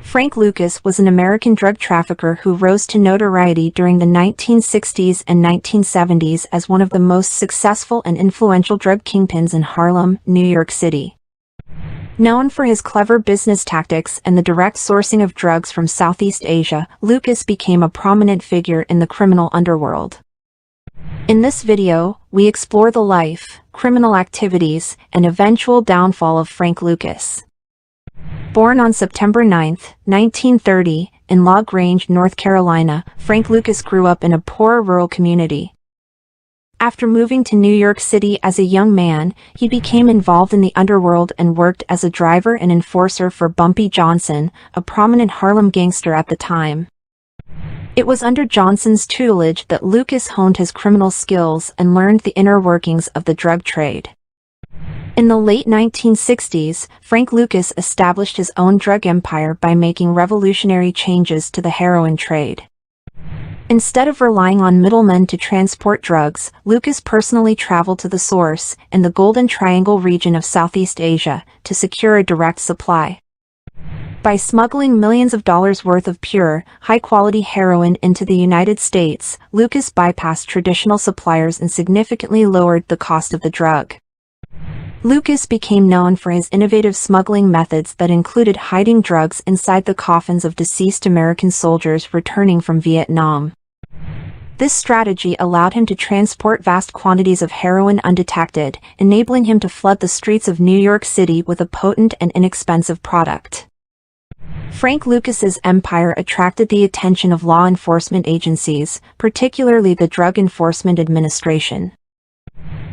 Frank Lucas was an American drug trafficker who rose to notoriety during the 1960s and 1970s as one of the most successful and influential drug kingpins in Harlem, New York City. Known for his clever business tactics and the direct sourcing of drugs from Southeast Asia, Lucas became a prominent figure in the criminal underworld. In this video, we explore the life, criminal activities, and eventual downfall of Frank Lucas. Born on September 9, 1930, in La Grange, North Carolina, Frank Lucas grew up in a poor rural community. After moving to New York City as a young man, he became involved in the underworld and worked as a driver and enforcer for Bumpy Johnson, a prominent Harlem gangster at the time. It was under Johnson's tutelage that Lucas honed his criminal skills and learned the inner workings of the drug trade. In the late 1960s, Frank Lucas established his own drug empire by making revolutionary changes to the heroin trade. Instead of relying on middlemen to transport drugs, Lucas personally traveled to the source, in the Golden Triangle region of Southeast Asia, to secure a direct supply. By smuggling millions of dollars worth of pure, high-quality heroin into the United States, Lucas bypassed traditional suppliers and significantly lowered the cost of the drug. Lucas became known for his innovative smuggling methods that included hiding drugs inside the coffins of deceased American soldiers returning from Vietnam. This strategy allowed him to transport vast quantities of heroin undetected, enabling him to flood the streets of New York City with a potent and inexpensive product. Frank Lucas's empire attracted the attention of law enforcement agencies, particularly the Drug Enforcement Administration.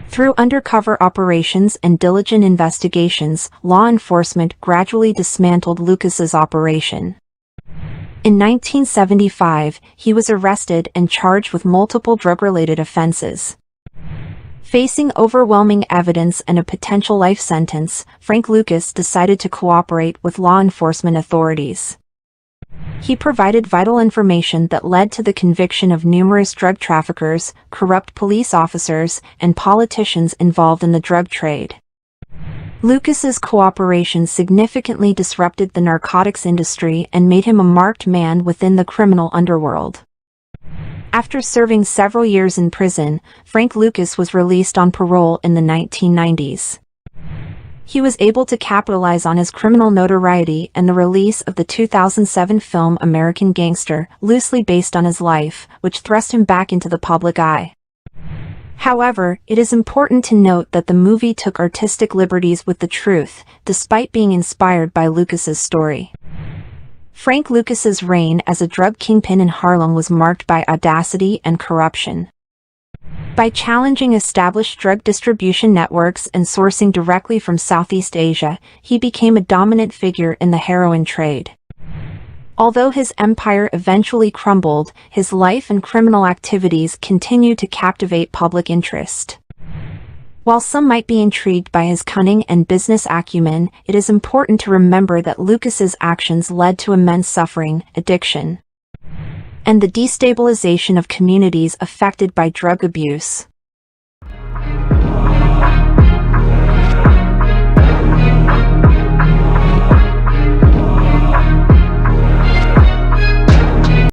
Through undercover operations and diligent investigations, law enforcement gradually dismantled Lucas's operation. In 1975, he was arrested and charged with multiple drug-related offenses. Facing overwhelming evidence and a potential life sentence, Frank Lucas decided to cooperate with law enforcement authorities. He provided vital information that led to the conviction of numerous drug traffickers, corrupt police officers, and politicians involved in the drug trade. Lucas's cooperation significantly disrupted the narcotics industry and made him a marked man within the criminal underworld. After serving several years in prison, Frank Lucas was released on parole in the 1990s. He was able to capitalize on his criminal notoriety and the release of the 2007 film American Gangster, loosely based on his life, which thrust him back into the public eye. However, it is important to note that the movie took artistic liberties with the truth, despite being inspired by Lucas's story. Frank Lucas's reign as a drug kingpin in Harlem was marked by audacity and corruption. By challenging established drug distribution networks and sourcing directly from Southeast Asia, he became a dominant figure in the heroin trade. Although his empire eventually crumbled, his life and criminal activities continued to captivate public interest. While some might be intrigued by his cunning and business acumen, it is important to remember that Lucas's actions led to immense suffering, addiction, and the destabilization of communities affected by drug abuse.